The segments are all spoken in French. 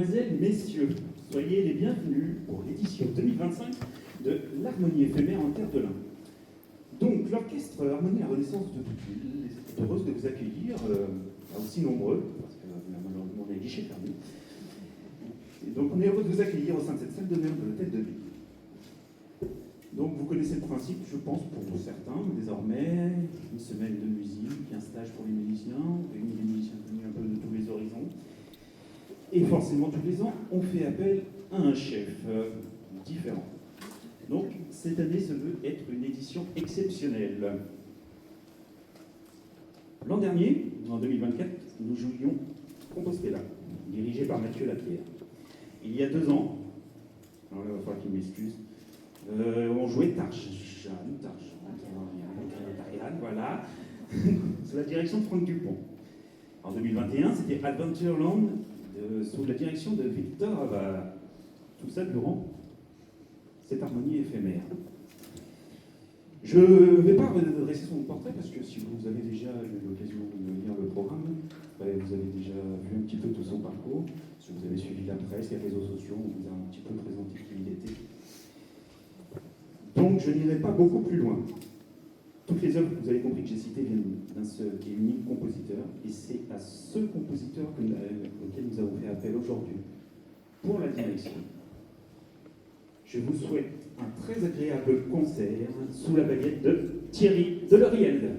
Mesdemoiselles, Messieurs, soyez les bienvenus pour l'édition 2025 de l'Harmonie éphémère en terre de lin. Donc, l'orchestre Harmonie La Renaissance de Toutville est heureuse de vous accueillir, aussi nombreux, parce que malheureusement les guichets fermés. Et donc, on est heureux de vous accueillir au sein de cette salle d'honneur de l'Hôtel de Ville. Donc, vous connaissez le principe, je pense, pour certains, désormais, une semaine de musique, un stage pour les musiciens, réunir les musiciens venus un peu de tous les horizons. Et forcément, tous les ans, on fait appel à un chef différent. Donc, cette année se veut être une édition exceptionnelle. L'an dernier, en 2024, nous jouions Compostela, dirigé par Mathieu Lapierre. Il y a 2 ans, alors là, il va falloir qu'il m'excuse, on jouait Tarjan, voilà, sous la direction de Franck Dupont. En 2021, c'était Adventureland, sous la direction de Victor Avala. Tout ça durant cette harmonie éphémère. Je ne vais pas redresser son portrait parce que si vous avez déjà eu l'occasion de lire le programme, vous avez déjà vu un petit peu tout son parcours. Si vous avez suivi la presse, les réseaux sociaux, on vous a un petit peu présenté qui il était. Donc je n'irai pas beaucoup plus loin. Toutes les œuvres que vous avez compris que j'ai citées viennent d'un seul et unique compositeur, et c'est à ce compositeur auquel nous avons fait appel aujourd'hui pour la direction. Je vous souhaite un très agréable concert sous la baguette de Thierry Deloriel.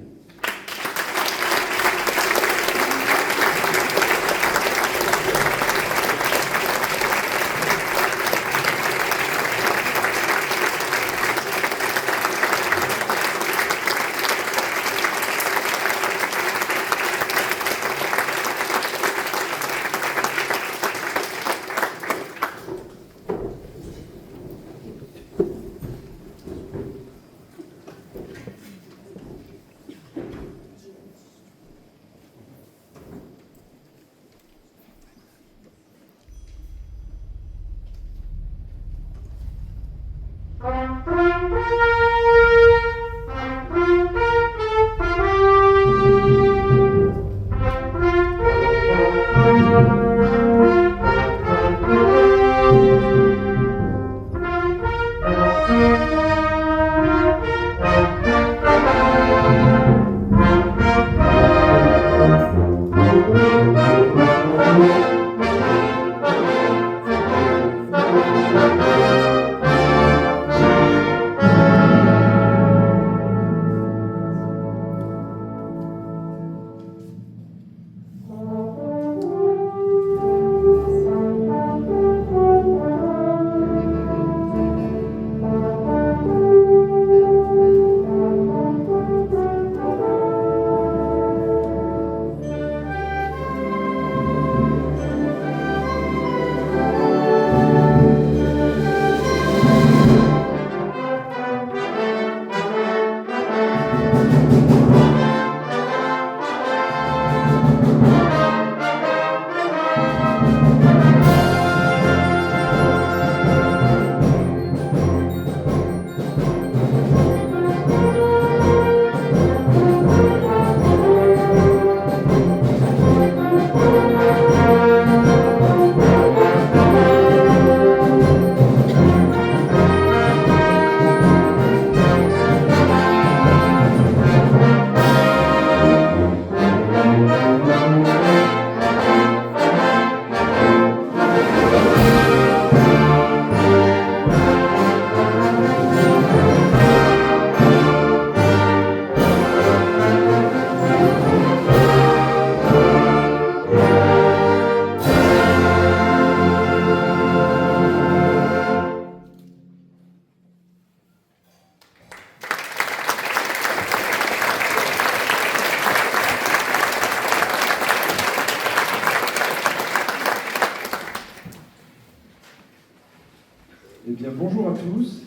Eh bien, bonjour à tous.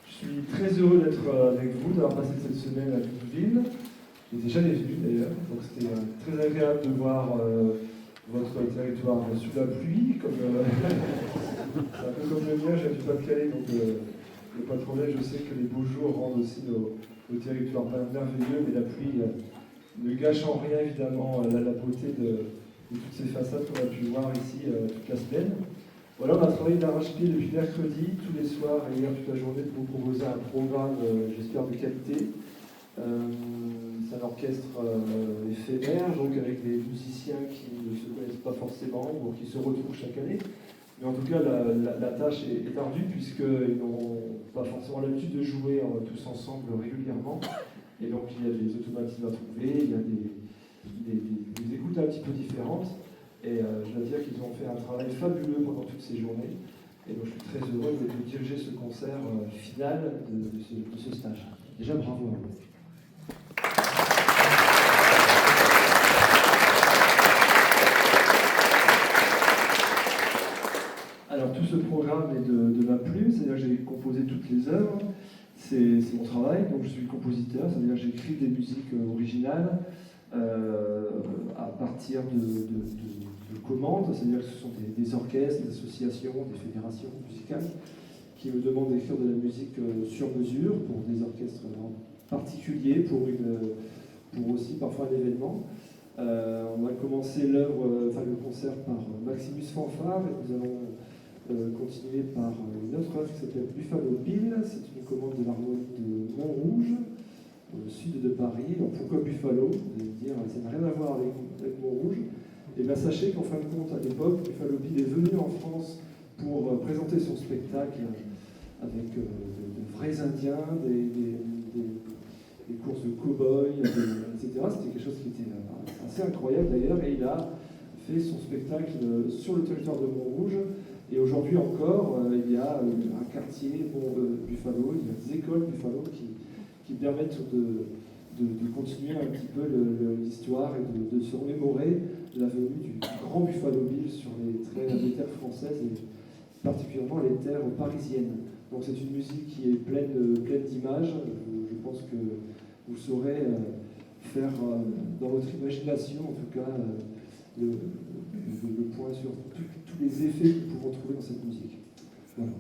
Je suis très heureux d'être avec vous, d'avoir passé cette semaine à Toutville. Je n'étais jamais venu d'ailleurs, donc c'était très agréable de voir votre territoire sous la pluie. C'est un peu comme le mien, j'habite pas de Calais, donc le patronat, je sais que les beaux jours rendent aussi nos territoires merveilleux, mais la pluie ne gâche en rien évidemment la beauté et toutes ces façades qu'on a pu voir ici toute la semaine. Voilà, on a travaillé d'arrache-pied depuis mercredi, tous les soirs et hier toute la journée pour vous proposer un programme, j'espère, de qualité. C'est un orchestre éphémère, donc avec des musiciens qui ne se connaissent pas forcément ou qui se retrouvent chaque année. Mais en tout cas, la tâche est ardue puisqu'ils n'ont pas forcément l'habitude de jouer tous ensemble régulièrement. Et donc il y a des automatismes à trouver, il y a des écoutes un petit peu différentes. Et je dois dire qu'ils ont fait un travail fabuleux pendant toutes ces journées. Et donc je suis très heureux de diriger ce concert final de ce stage. Déjà bravo à vous. Alors tout ce programme est de ma plume, c'est-à-dire que j'ai composé toutes les œuvres. C'est mon travail, donc je suis compositeur, c'est-à-dire que j'écris des musiques originales à partir de commandes, c'est-à-dire que ce sont des orchestres, des associations, des fédérations musicales qui me demandent d'écrire de la musique sur mesure pour des orchestres en particulier, pour aussi parfois un événement. On a commencé le concert par Maximus Fanfare et nous allons continuer par une autre œuvre qui s'appelle Buffalo Bill. C'est une commande de l'harmonie de Montrouge, au sud de Paris. Alors pourquoi Buffalo? Vous allez me dire, ça n'a rien à voir avec Montrouge. Et bien sachez qu'en fin de compte, à l'époque, Buffalo Bill est venu en France pour présenter son spectacle avec de vrais Indiens, des courses de cow-boys, etc. C'était quelque chose qui était assez incroyable d'ailleurs. Et il a fait son spectacle sur le territoire de Montrouge. Et aujourd'hui encore, il y a un quartier Buffalo, il y a des écoles Buffalo qui permettent de continuer un petit peu l'histoire et de se remémorer la venue du grand Buffalo Bill sur les terres françaises et particulièrement les terres parisiennes. Donc c'est une musique qui est pleine d'images. Je pense que vous saurez faire dans votre imagination, en tout cas, le point sur tous les effets que nous pouvons trouver dans cette musique. Voilà.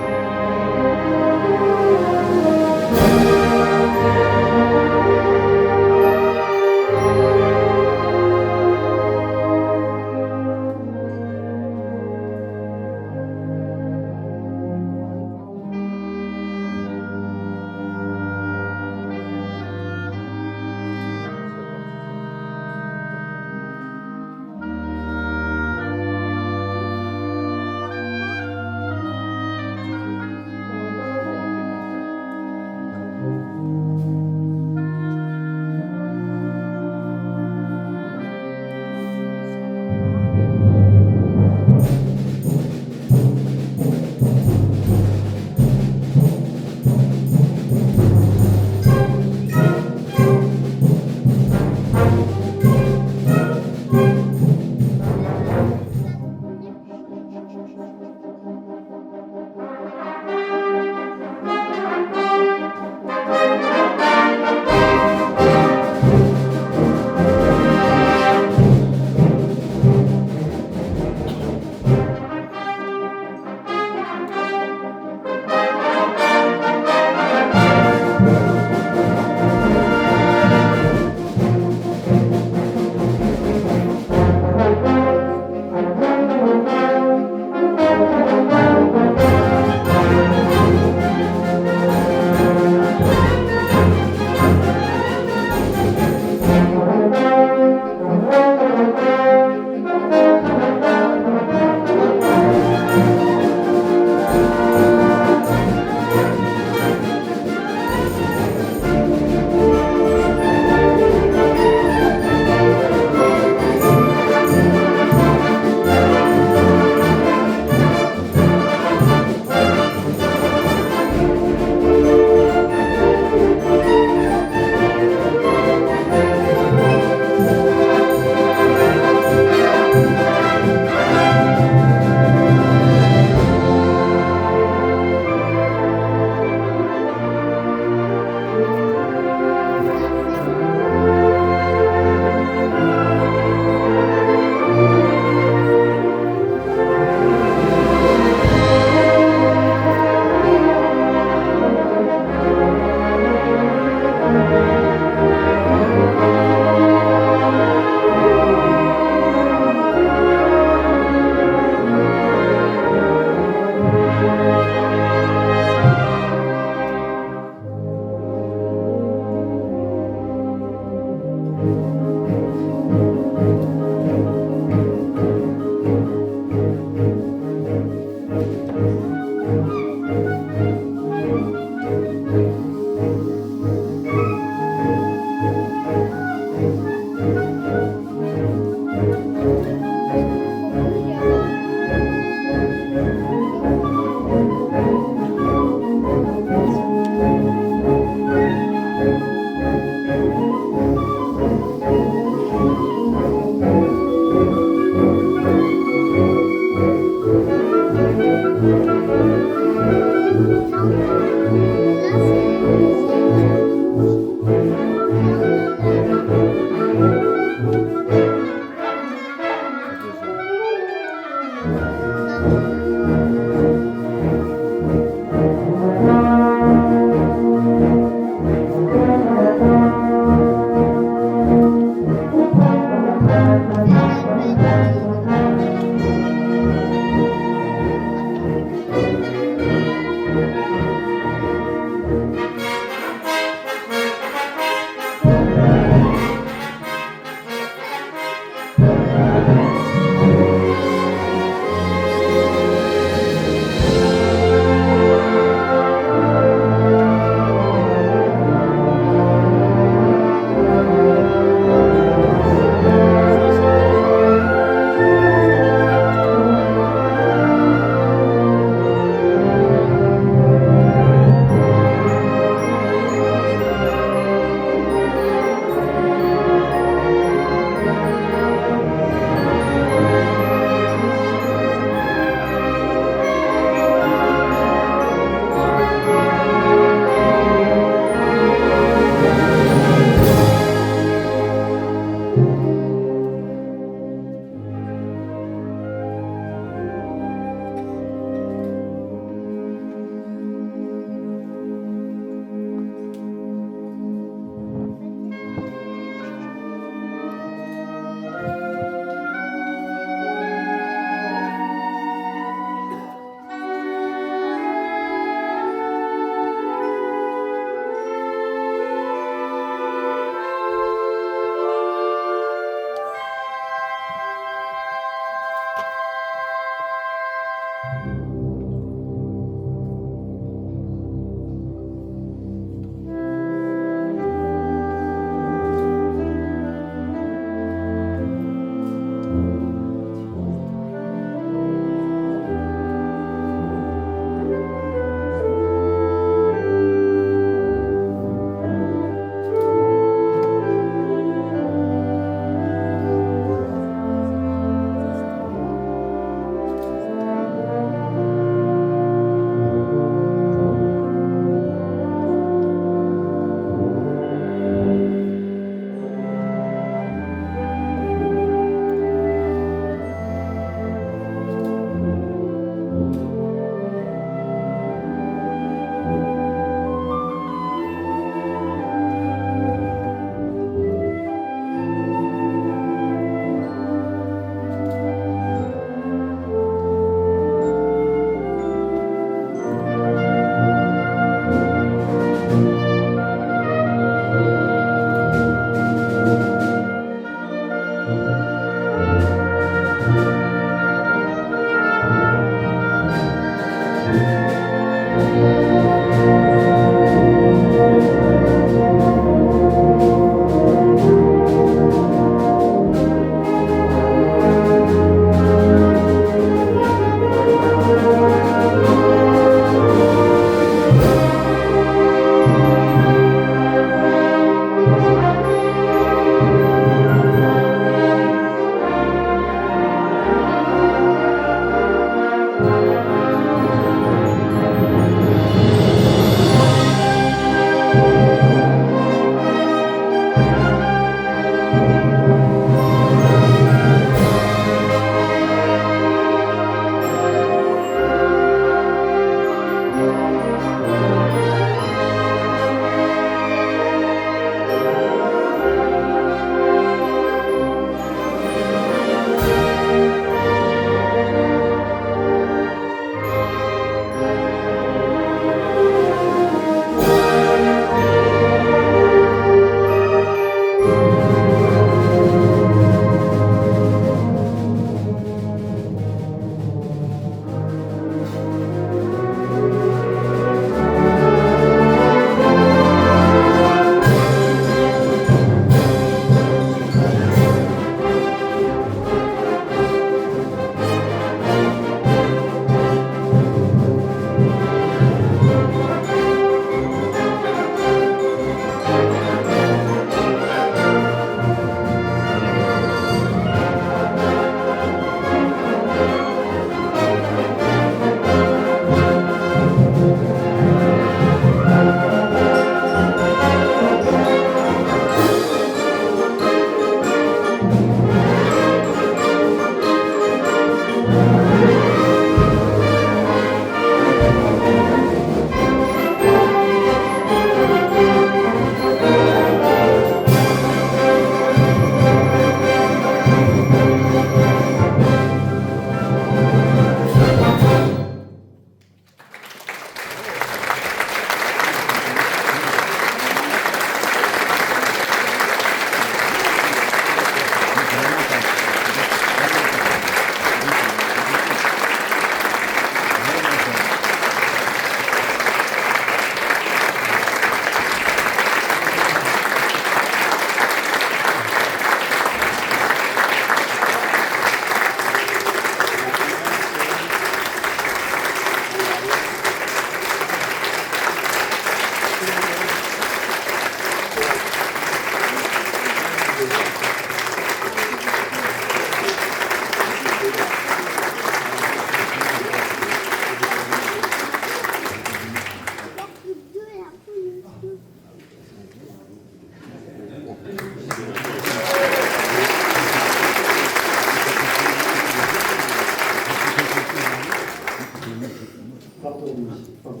Pardon, oui. Pardon.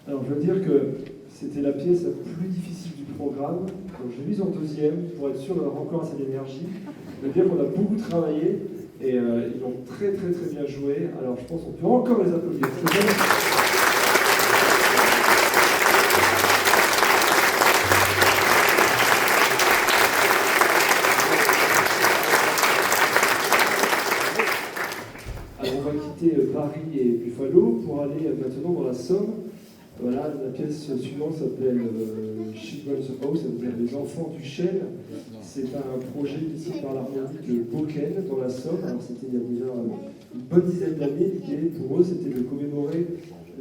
Alors, je veux dire que c'était la pièce la plus difficile du programme. Donc, je l'ai mise en deuxième pour être sûr d'avoir encore assez d'énergie. Je veux dire qu'on a beaucoup travaillé et ils ont très très très bien joué. Alors, je pense qu'on peut encore les applaudir. Alors, on va quitter Paris et Buffalo pour aller maintenant dans la Somme. Voilà, la pièce suivante s'appelle Children's House, ça veut dire les enfants du chêne. C'est un projet ici par l'harmonie de Beaucaire dans la Somme. Alors c'était il y a déjà une bonne dizaine d'années. L'idée pour eux c'était de commémorer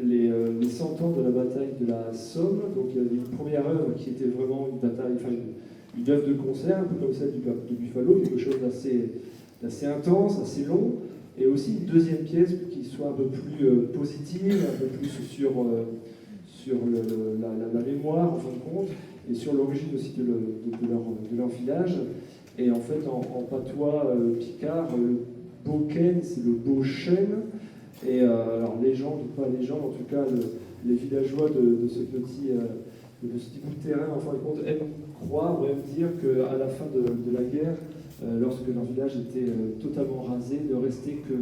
les 100 ans de la bataille de la Somme. Donc il y avait une première œuvre qui était vraiment une bataille, enfin une œuvre de concert, un peu comme celle de Buffalo, quelque chose d'assez intense, assez long. Et aussi une deuxième pièce qui soit un peu plus positive, un peu plus sur la mémoire en fin de compte, et sur l'origine aussi de leur village. Et en fait, en patois picard, le Beaucaire, c'est le beau chêne. Et alors légende ou pas légende, en tout cas, les villageois de ce petit bout de terrain, en fin de compte, aiment croire ou aiment dire qu'à la fin de la guerre, lorsque leur village était totalement rasé, ne restait que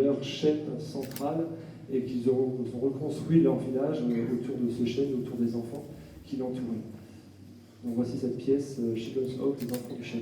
leur chêne central et qu'ils ont reconstruit leur village autour de ce chêne, autour des enfants qui l'entouraient. Donc voici cette pièce, Children's House, les enfants du chêne.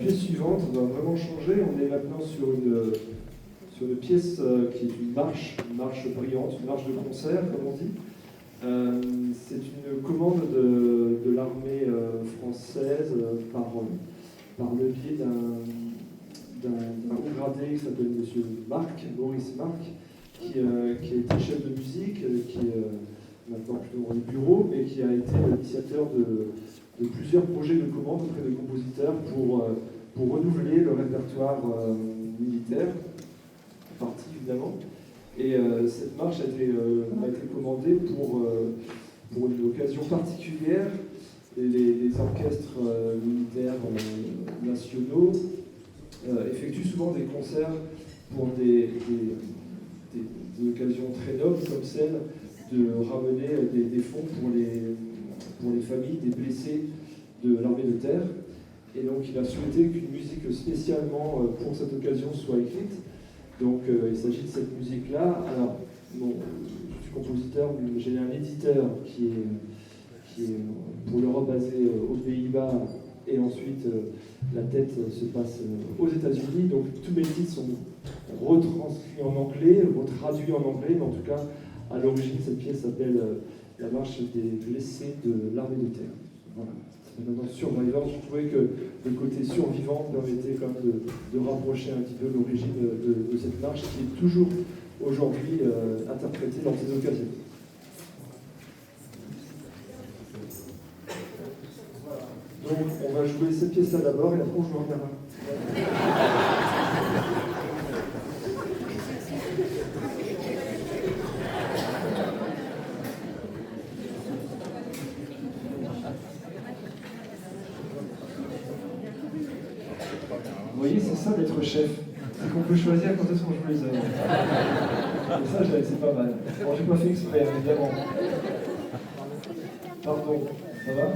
pièce suivante va vraiment changer. On est maintenant sur une pièce qui est une marche brillante, une marche de concert, comme on dit. C'est une commande de l'armée française par le biais d'un haut gradé qui s'appelle M. Maurice Marc, qui a été chef de musique, qui est maintenant plutôt dans les bureaux, mais qui a été l'initiateur de plusieurs projets de commande auprès de compositeurs pour renouveler le répertoire militaire, en partie évidemment. Et cette marche a été commandée pour une occasion particulière. Les orchestres militaires nationaux effectuent souvent des concerts pour des occasions très nobles, comme celle de ramener des fonds pour les familles des blessés de l'armée de terre. Et donc il a souhaité qu'une musique spécialement pour cette occasion soit écrite. Donc il s'agit de cette musique-là. Alors, bon, je suis compositeur, mais j'ai un éditeur qui est pour l'Europe basé aux Pays-Bas, et ensuite la tête se passe aux États-Unis. Donc tous mes titres sont retranscrits en anglais, retraduits en anglais, mais en tout cas, à l'origine, cette pièce s'appelle La marche des blessés de l'armée de terre. Voilà. Maintenant, Survivor, je trouvais que le côté survivant permettait quand même de rapprocher un petit peu l'origine de cette marche qui est toujours aujourd'hui interprétée dans ces occasions. Donc, on va jouer cette pièce-là d'abord et après on joue un. Vous voyez, c'est ça d'être chef. C'est qu'on peut choisir quand est-ce qu'on joue les œuvres. Et ça, c'est pas mal. Bon, j'ai pas fait exprès, évidemment. Pardon, ça va ?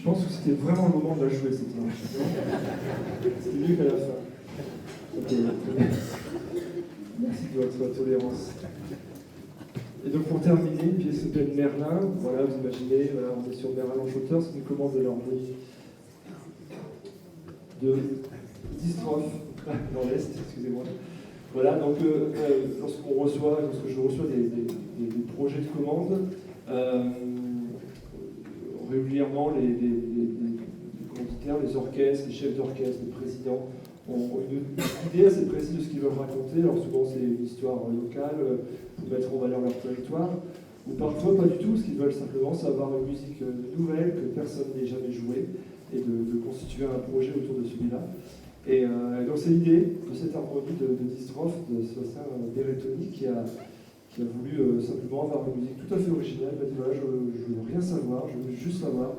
pense que c'était vraiment le moment de la jouer, cette marche. C'était mieux qu'à la fin. Ok, très bien. Merci de votre tolérance. Et donc pour terminer, une pièce qui s'appelle Merlin. Voilà, vous imaginez, voilà, on est sur Merlin l'Enchanteur, c'est une commande de l'harmonie de 10 strophes dans l'Est, excusez-moi. Voilà, donc lorsque je reçois des projets de commande, régulièrement les commanditaires, les orchestres, les chefs d'orchestre, les présidents ont une idée assez précise de ce qu'ils veulent raconter. Alors souvent c'est une histoire locale pour mettre en valeur leur territoire, ou parfois pas du tout, ce qu'ils veulent simplement c'est avoir une musique nouvelle que personne n'ait jamais jouée et de constituer un projet autour de celui-là. Et donc c'est l'idée de cette harmonie de 10 strophes de Sébastien Berrettoni qui a voulu simplement avoir une musique tout à fait originale. Il m'a dit voilà, je ne veux rien savoir, je veux juste savoir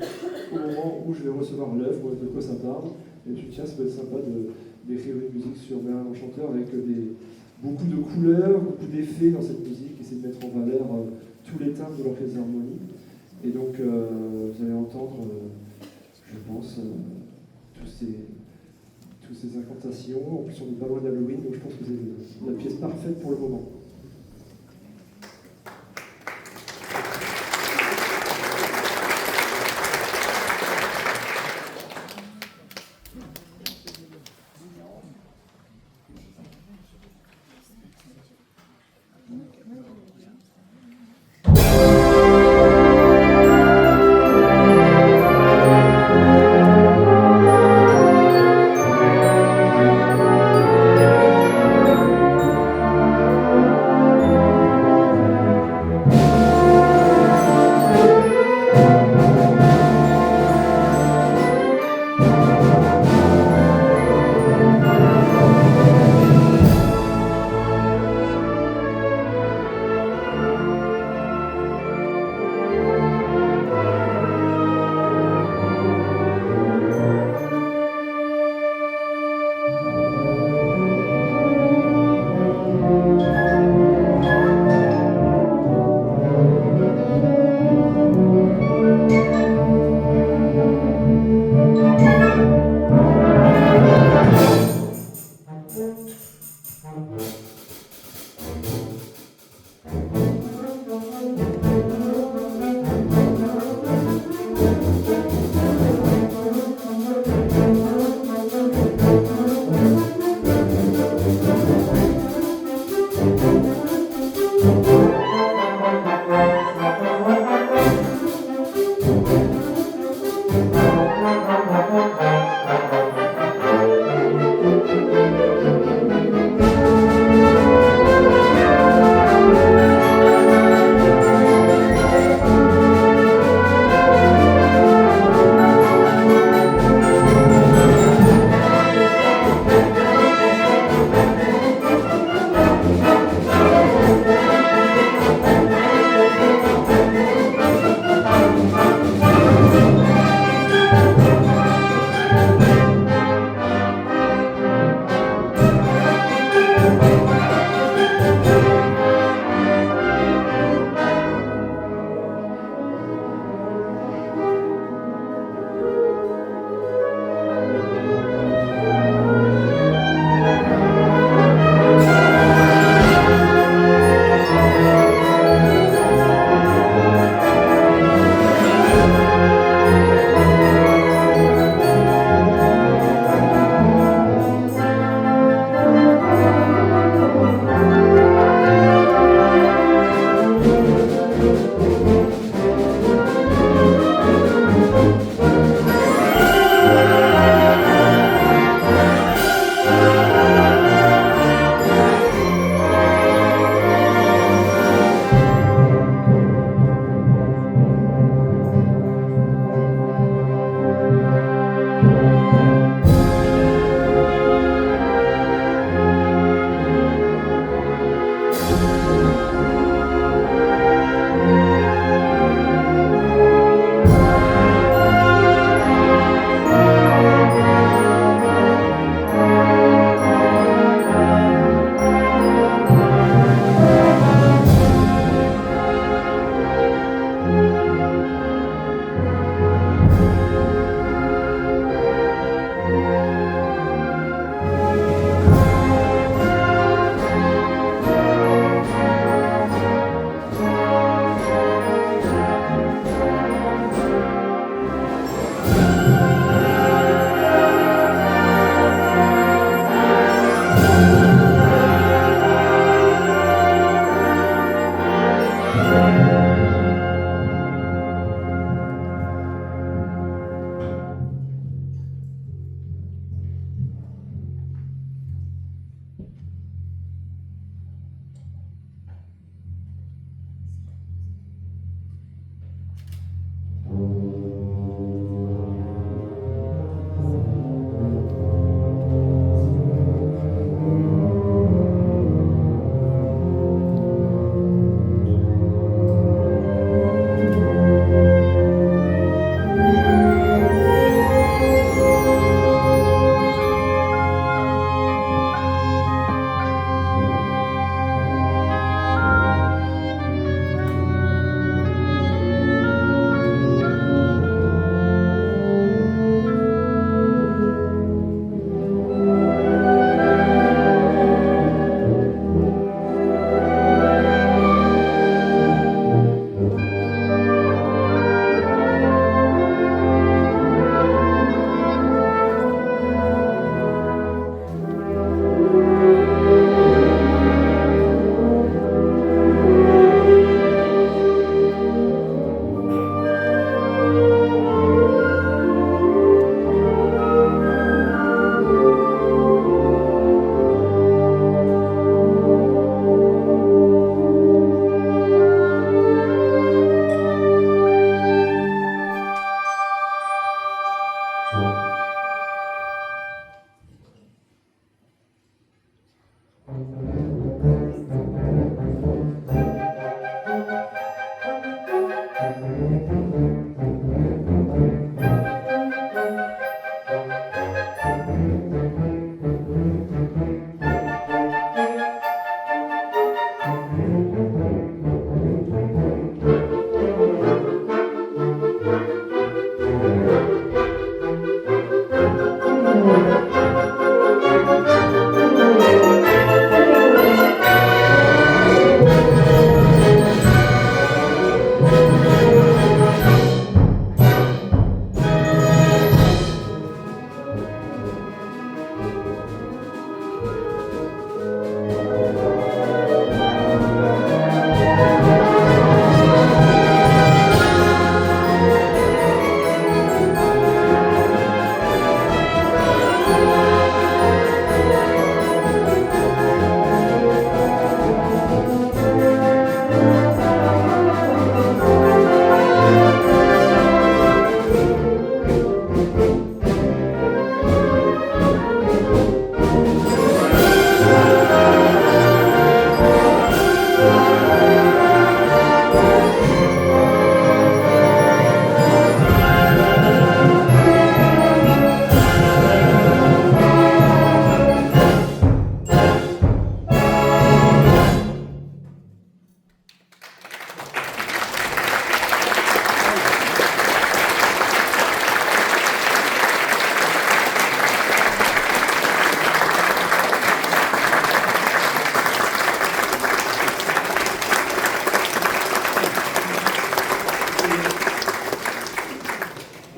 au moment où je vais recevoir l'œuvre de quoi ça parle. Et je me suis dit, tiens, ça peut être sympa d'écrire une musique sur Merlin l'Enchanteur avec beaucoup de couleurs, beaucoup d'effets dans cette musique, essayer de mettre en valeur tous les timbres de l'orchestre d'harmonie. Et donc vous allez entendre, je pense, toutes ces incantations. En plus, on n'est pas loin d'Halloween, donc je pense que c'est la pièce parfaite pour le moment.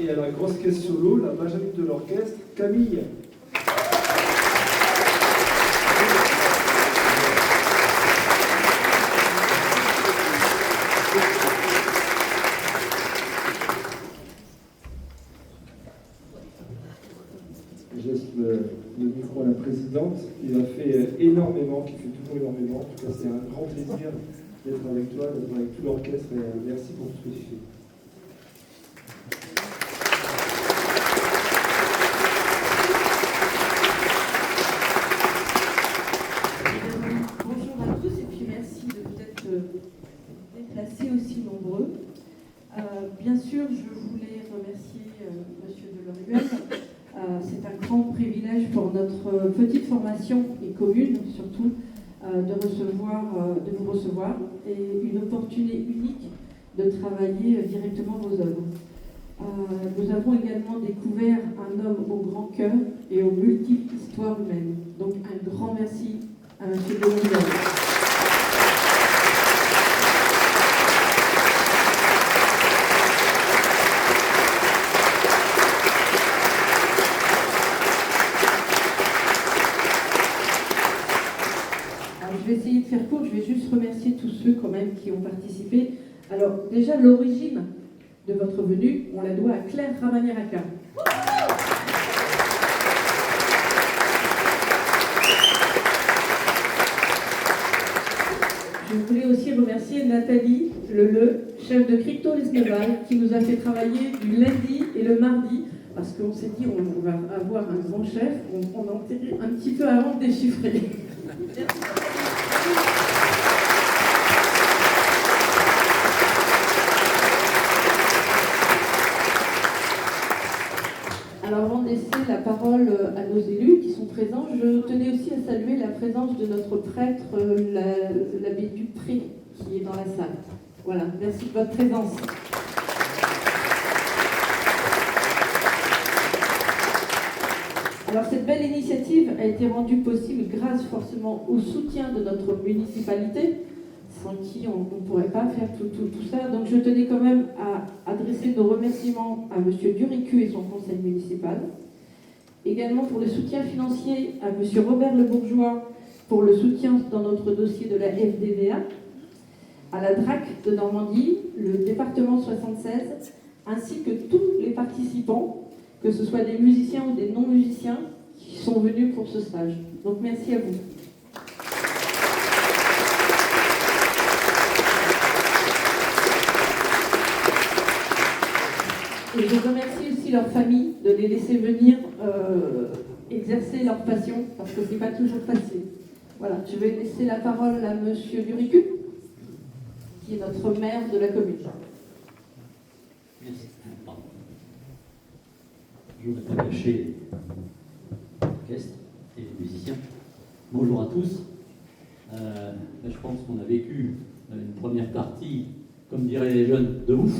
Et à la grosse caisse solo, la majorité de l'orchestre, Camille. Je laisse le micro à la présidente, qui a fait énormément, qui fait toujours énormément. En tout cas, c'est un grand plaisir d'être avec toi, d'être avec tout l'orchestre, et merci pour tout ce que tu fais. Bonjour à tous et puis merci de vous être déplacés aussi nombreux. Bien sûr, je voulais remercier Monsieur Deloruel. C'est un grand privilège pour notre petite formation et commune surtout de vous recevoir et une opportunité unique de travailler directement vos œuvres. Nous avons également découvert un homme au grand cœur et aux multiples histoires humaines. Donc un grand merci à M. Deloruel. Je vais essayer de faire court, je vais juste remercier tous ceux quand même qui ont participé. Alors déjà l'origine de votre venue, on la doit à Claire Rabaneraca. Je voulais aussi remercier Nathalie Leleu, chef de Crypto Esneval, qui nous a fait travailler du lundi et le mardi, parce qu'on s'est dit on va avoir un grand chef, on a enterré un petit peu avant de déchiffrer. Alors avant de laisser la parole à nos élus qui sont présents, je tenais aussi à saluer la présence de notre prêtre, l'abbé Dupré, qui est dans la salle. Voilà, merci de votre présence. Alors cette belle initiative a été rendue possible grâce forcément au soutien de notre municipalité, sans qui on ne pourrait pas faire tout ça. Donc je tenais quand même à adresser nos remerciements à M. Duricu et son conseil municipal. Également pour le soutien financier à M. Robert Le Bourgeois pour le soutien dans notre dossier de la FDVA, à la DRAC de Normandie, le département 76, ainsi que tous les participants, que ce soit des musiciens ou des non-musiciens, qui sont venus pour ce stage. Donc merci à vous. Et je remercie aussi leurs familles de les laisser venir exercer leur passion, parce que ce n'est pas toujours facile. Voilà, je vais laisser la parole à M. Duricu, qui est notre maire de la commune. Merci. Je voudrais attacher l'orchestre et les musiciens. Bonjour à tous. Je pense qu'on a vécu une première partie, comme diraient les jeunes, de ouf.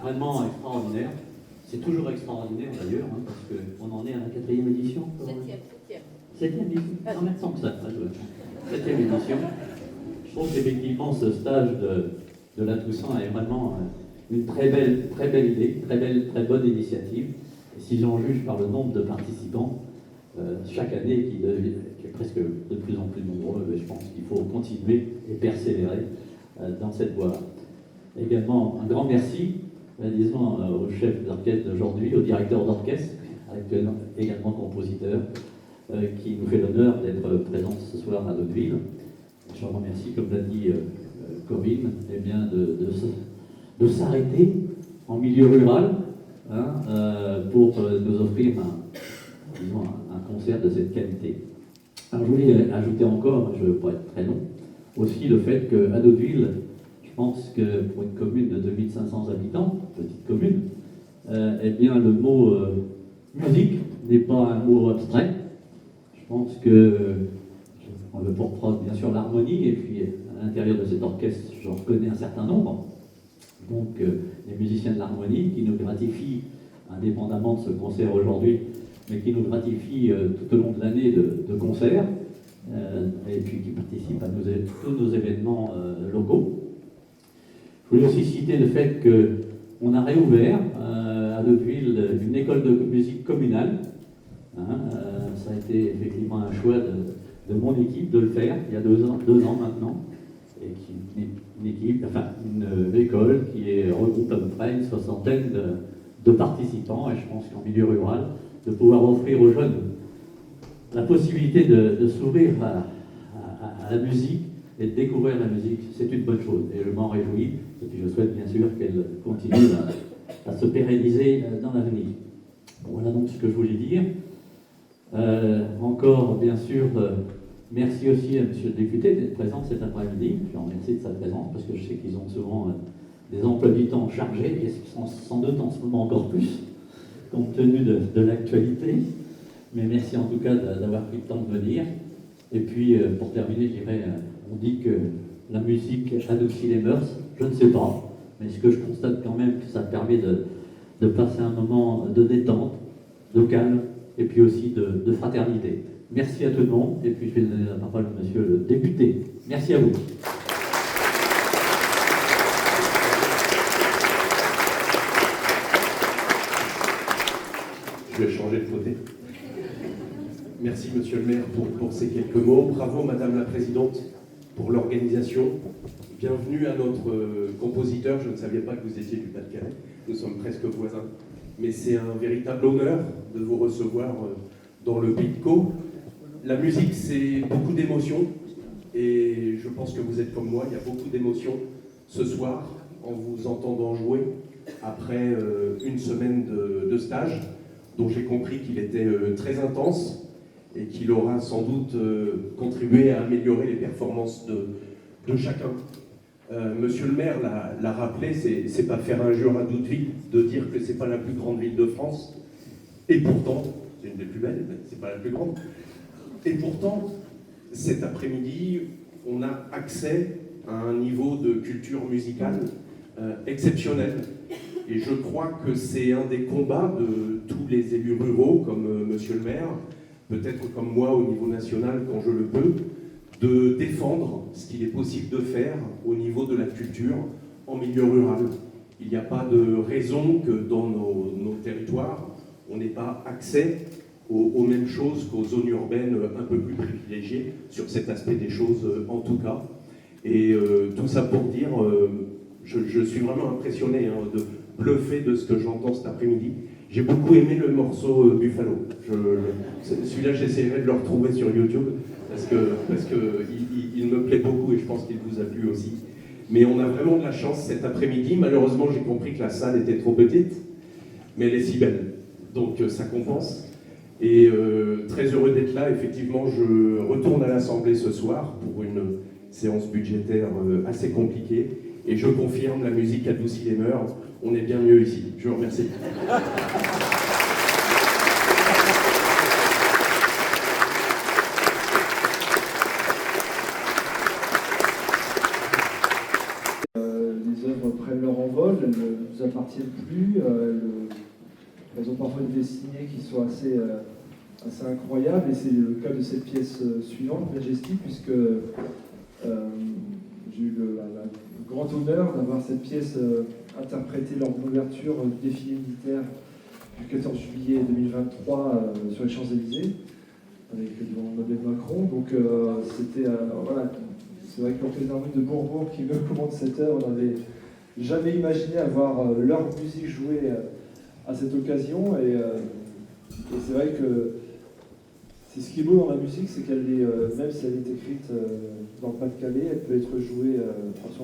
vraiment extraordinaire. C'est toujours extraordinaire d'ailleurs, hein, parce qu'on en est à la 4e édition. Septième édition. En même temps que ça, 7e édition. Je trouve qu'effectivement ce stage de la Toussaint est vraiment une très belle idée, très bonne initiative. Et si j'en juge par le nombre de participants, chaque année qui est presque de plus en plus nombreux, je pense qu'il faut continuer et persévérer dans cette voie-là. Également, un grand merci, disons, au chef d'orchestre d'aujourd'hui, au directeur d'orchestre, également compositeur, qui nous fait l'honneur d'être présent ce soir à Hauteville. Je remercie, comme l'a dit Corinne, eh bien, de s'arrêter en milieu rural hein, pour nous offrir un concert de cette qualité. Alors, je voulais ajouter encore, je ne veux pas être très long, aussi le fait qu'à Hauteville, je pense que pour une commune de 2500 habitants, petite commune, eh bien, le mot musique n'est pas un mot abstrait. Je pense on le portera bien sûr l'harmonie, et puis à l'intérieur de cet orchestre, j'en reconnais un certain nombre. Donc, les musiciens de l'harmonie qui nous gratifient, indépendamment de ce concert aujourd'hui, mais qui nous gratifient tout au long de l'année de concerts, et puis qui participent à tous nos événements locaux. Je voulais aussi citer le fait qu'on a réouvert à Hauteville une école de musique communale. Ça a été effectivement un choix de mon équipe de le faire il y a 2 ans maintenant, et une école qui regroupe à peu près une 60aine de participants, et je pense qu'en milieu rural, de pouvoir offrir aux jeunes la possibilité de s'ouvrir à la musique et de découvrir la musique, c'est une bonne chose, et je m'en réjouis, et puis je souhaite bien sûr qu'elle continue à se pérenniser dans l'avenir. Voilà donc ce que je voulais dire. Encore, bien sûr, merci aussi à Monsieur le député d'être présent cet après-midi. Je le remercie de sa présence parce que je sais qu'ils ont souvent des emplois du temps chargés, et sans doute en ce moment encore plus, compte tenu de l'actualité. Mais merci en tout cas d'avoir pris le temps de venir. Et puis, pour terminer, je dirais, on dit que la musique adoucit les mœurs. Je ne sais pas, mais ce que je constate quand même, que ça permet de passer un moment de détente, de calme, et puis aussi de fraternité. Merci à tout le monde, et puis je vais donner la parole à Monsieur le député. Merci à vous. Je vais changer de côté. Merci Monsieur le maire pour ces quelques mots. Bravo Madame la Présidente pour l'organisation. Bienvenue à notre compositeur. Je ne savais pas que vous étiez du Pas-de-Calais. Nous sommes presque voisins. Mais c'est un véritable honneur de vous recevoir dans le Pitco. La musique, c'est beaucoup d'émotions, et je pense que vous êtes comme moi, il y a beaucoup d'émotions ce soir en vous entendant jouer après une semaine de stage, dont j'ai compris qu'il était très intense et qu'il aura sans doute contribué à améliorer les performances de chacun. Monsieur le maire l'a rappelé, c'est pas faire injure à Hauteville de dire que c'est pas la plus grande ville de France, et pourtant, c'est une des plus belles, mais c'est pas la plus grande. Et pourtant, cet après-midi, on a accès à un niveau de culture musicale exceptionnel. Et je crois que c'est un des combats de tous les élus ruraux, comme Monsieur le maire, peut-être comme moi au niveau national quand je le peux, de défendre ce qu'il est possible de faire au niveau de la culture en milieu rural. Il n'y a pas de raison que dans nos territoires, on n'ait pas accès aux mêmes choses qu'aux zones urbaines un peu plus privilégiées, sur cet aspect des choses en tout cas. Et tout ça pour dire, je suis vraiment impressionné de bluffé de ce que j'entends cet après-midi. J'ai beaucoup aimé le morceau Buffalo. Celui-là, j'essaierai de le retrouver sur YouTube, parce que il me plaît beaucoup, et je pense qu'il vous a plu aussi. Mais on a vraiment de la chance cet après-midi. Malheureusement, j'ai compris que la salle était trop petite, mais elle est si belle. Donc ça compense. Et très heureux d'être là. Effectivement, je retourne à l'Assemblée ce soir pour une séance budgétaire assez compliquée. Et je confirme, la musique adoucit les mœurs. On est bien mieux ici. Je vous remercie. Les œuvres prennent leur envol, elles ne nous appartiennent elles ont parfois une destinée qui soit assez incroyable, et c'est le cas de cette pièce suivante, Majestic, puisque j'ai eu le grand honneur d'avoir cette pièce interprétée lors de l'ouverture du défilé militaire du 14 juillet 2023 sur les Champs-Élysées, avec Emmanuel Macron. Donc c'était voilà, c'est vrai que l'Orchestre d'Harmonie de Bourbourg qui me commande cette œuvre n'avait jamais imaginé avoir leur musique jouée à cette occasion, et c'est vrai que c'est ce qui est beau dans la musique, c'est qu'elle est, même si elle est écrite dans le Pas-de-Calais, elle peut être jouée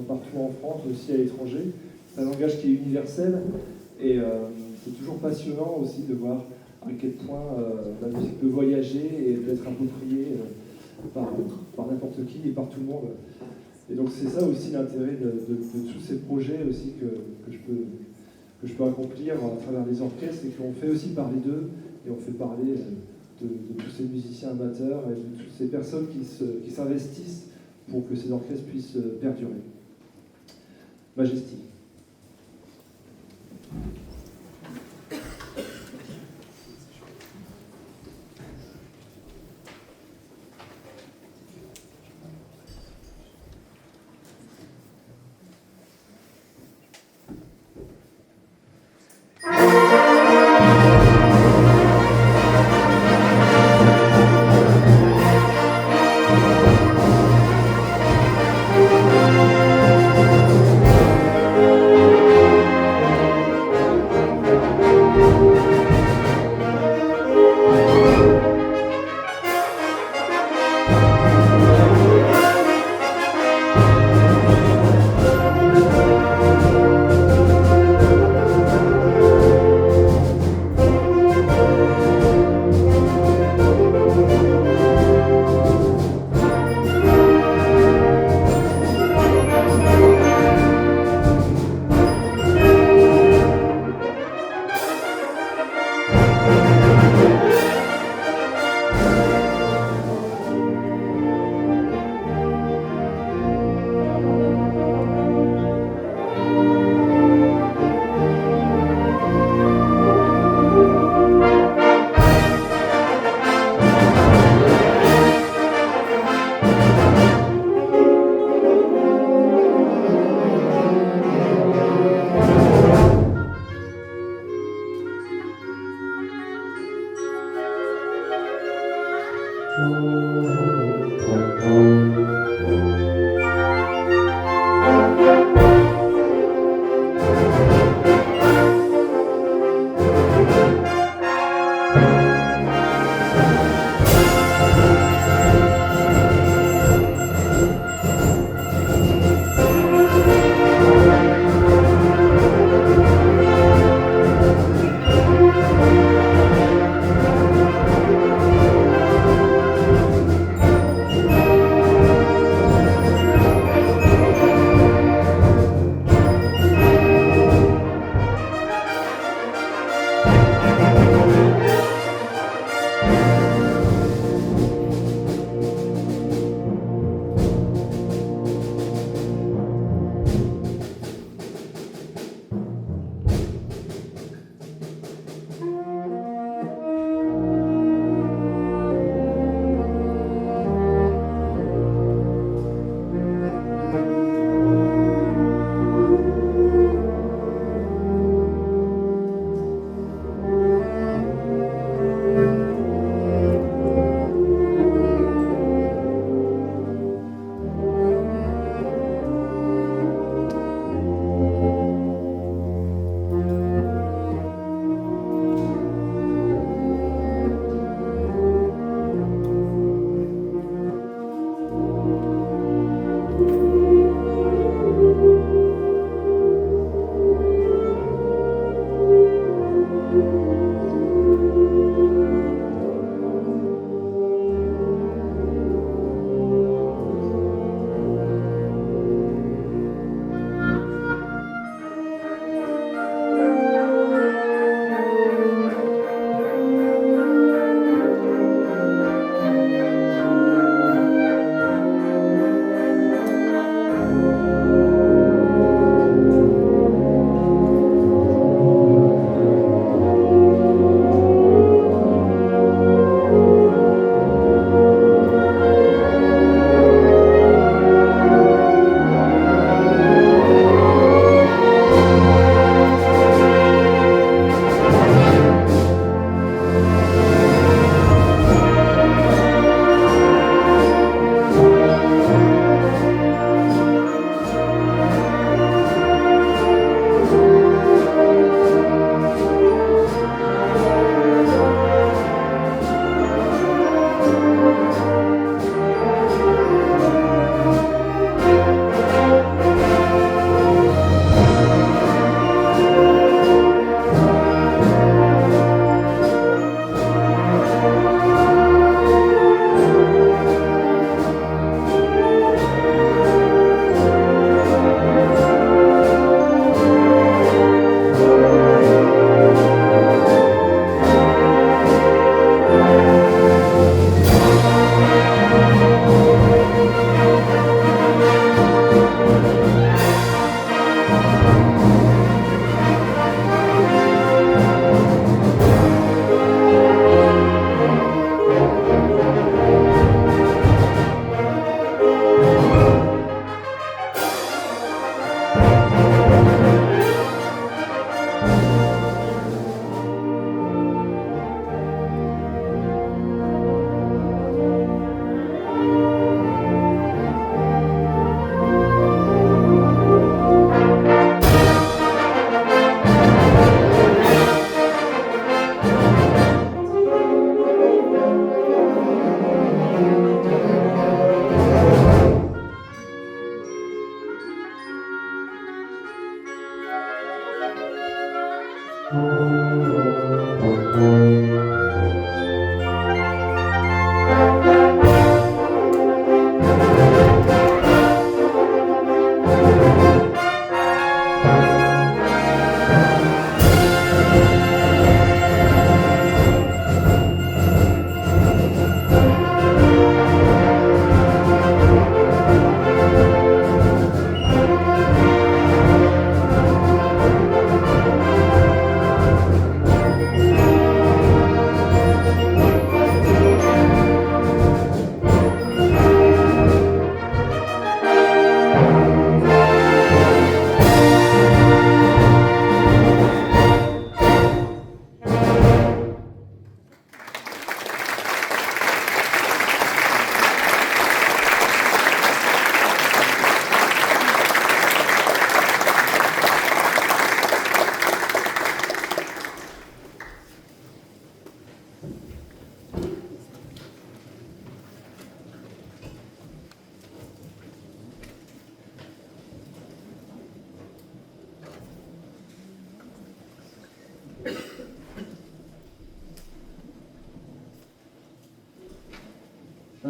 partout en France, aussi à l'étranger. C'est un langage qui est universel, et c'est toujours passionnant aussi de voir à quel point la musique peut voyager et peut être appropriée par n'importe qui et par tout le monde. Et donc c'est ça aussi l'intérêt de tous ces projets aussi que je peux accomplir à travers les orchestres, et qu'on fait aussi parler d'eux, et on fait parler de tous ces musiciens amateurs et de toutes ces personnes qui s'investissent pour que ces orchestres puissent perdurer. Majestic.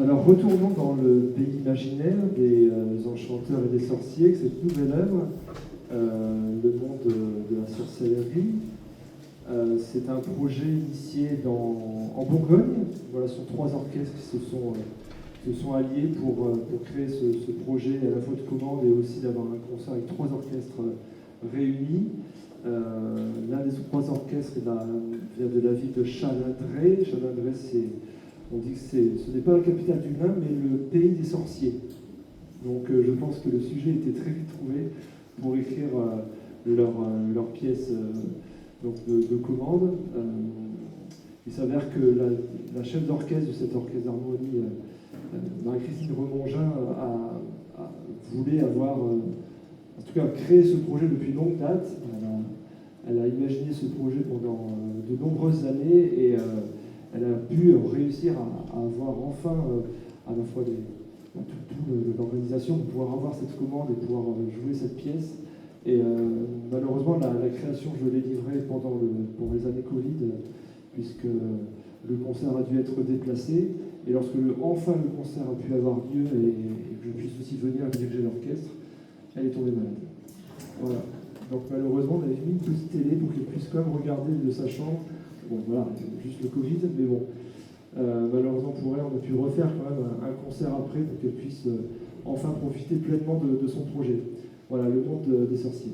Alors retournons dans le pays imaginaire des enchanteurs et des sorciers, cette nouvelle œuvre, le monde de la sorcellerie. C'est un projet initié en Bourgogne. Voilà, ce sont 3 orchestres qui se sont alliés pour créer ce projet à la fois de commande et aussi d'avoir un concert avec 3 orchestres réunis. L'un des 3 orchestres vient de la ville de Chalindrey. Chalindrey, on dit que ce n'est pas la capitale du Nain, mais le pays des sorciers. Donc je pense que le sujet était très vite trouvé pour écrire leur pièce donc de commande. Il s'avère que la chef d'orchestre de cet orchestre d'harmonie, Marie-Christine Remongin, voulait avoir, en tout cas, créé ce projet depuis longue date. Elle a imaginé ce projet pendant de nombreuses années et elle a pu réussir à avoir enfin à la fois toute l'organisation pour pouvoir avoir cette commande et pouvoir jouer cette pièce. Et malheureusement, la création, je l'ai livrée pour les années Covid, puisque le concert a dû être déplacé. Et lorsque enfin le concert a pu avoir lieu et que je puisse aussi venir diriger l'orchestre, elle est tombée malade. Voilà. Donc malheureusement, on avait mis une petite télé pour qu'elle puisse quand même regarder de sa chambre. Bon, voilà, juste le Covid, mais bon. Malheureusement pour elle, on a pu refaire quand même un concert après pour qu'elle puisse enfin profiter pleinement de son projet. Voilà, le monde des sorciers.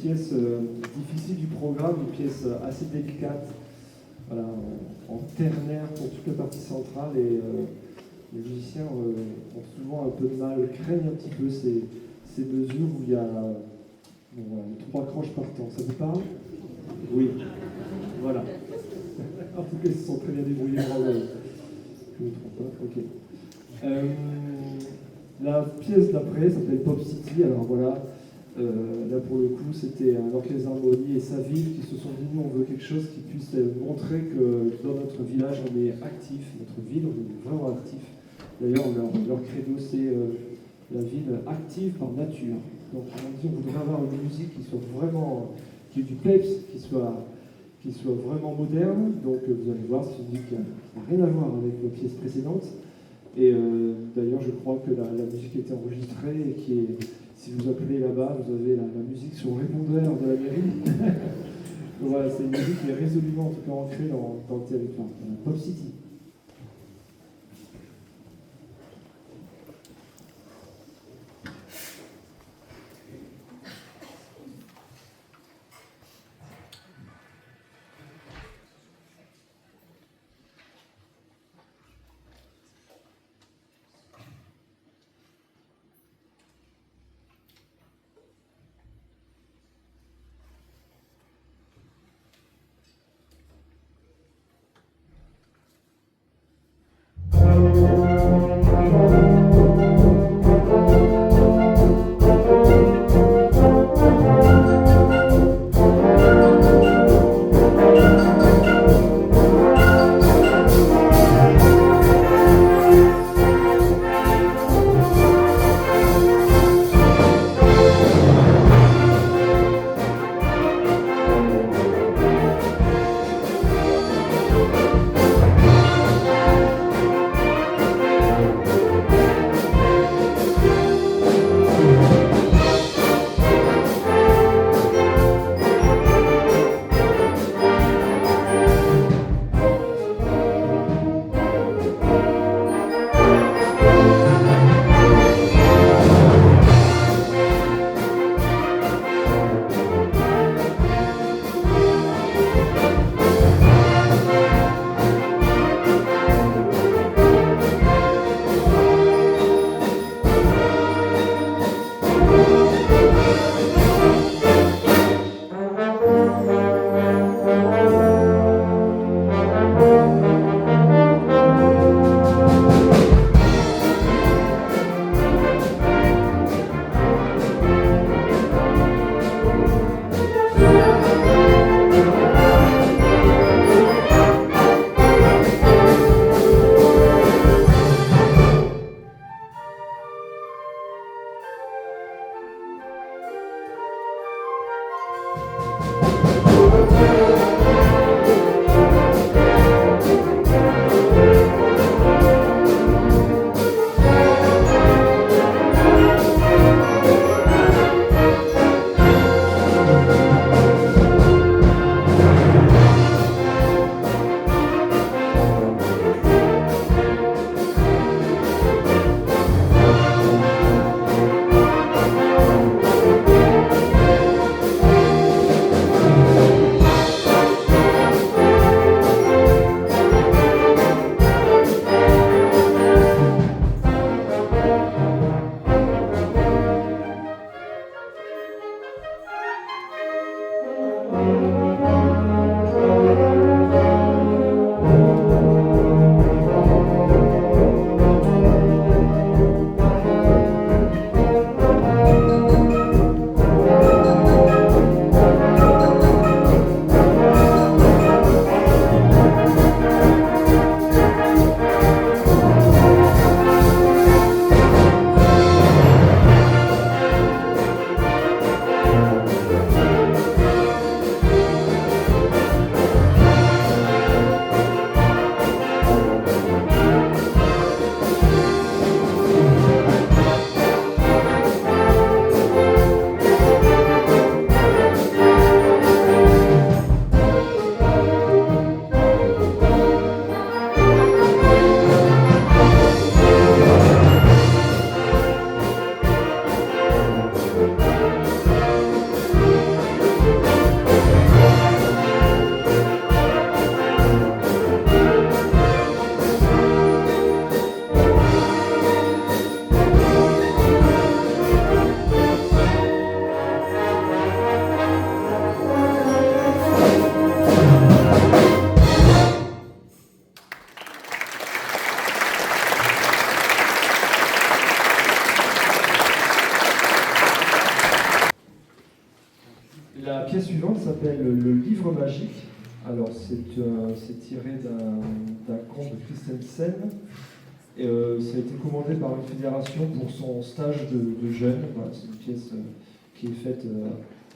pièce difficile du programme, une pièce assez délicate, voilà, en ternaire pour toute la partie centrale. Et les musiciens ont souvent un peu de mal, craignent un petit peu ces mesures où il y a voilà, 3 croches par temps. Ça vous parle? Oui. Voilà. En tout cas, ils se sont très bien débrouillés. Je ne me trompe pas. Ok. La pièce d'après s'appelle Pop City. Alors voilà, là pour le coup, c'était un orchestre d'harmonie et sa ville qui se sont dit nous, on veut quelque chose qui puisse montrer que dans notre village, on est actif, notre ville, on est vraiment actif. D'ailleurs, leur credo, c'est la ville active par nature. Donc on dit on voudrait avoir une musique qui soit vraiment, qui ait du peps, qui soit vraiment moderne. Donc vous allez voir, c'est une musique qui n'a rien à voir avec la pièce précédente. Et d'ailleurs, je crois que la musique était enregistrée et qui est, si vous appelez là-bas, vous avez la musique sur le répondeur de la mairie. Donc voilà, c'est une musique qui est résolument en tout cas ancrée dans le territoire. Pop City. suivante s'appelle Le Livre Magique. Alors, c'est tiré d'un conte de Christensen. Et, ça a été commandé par une fédération pour son stage de jeunes. Voilà, c'est une pièce qui est faite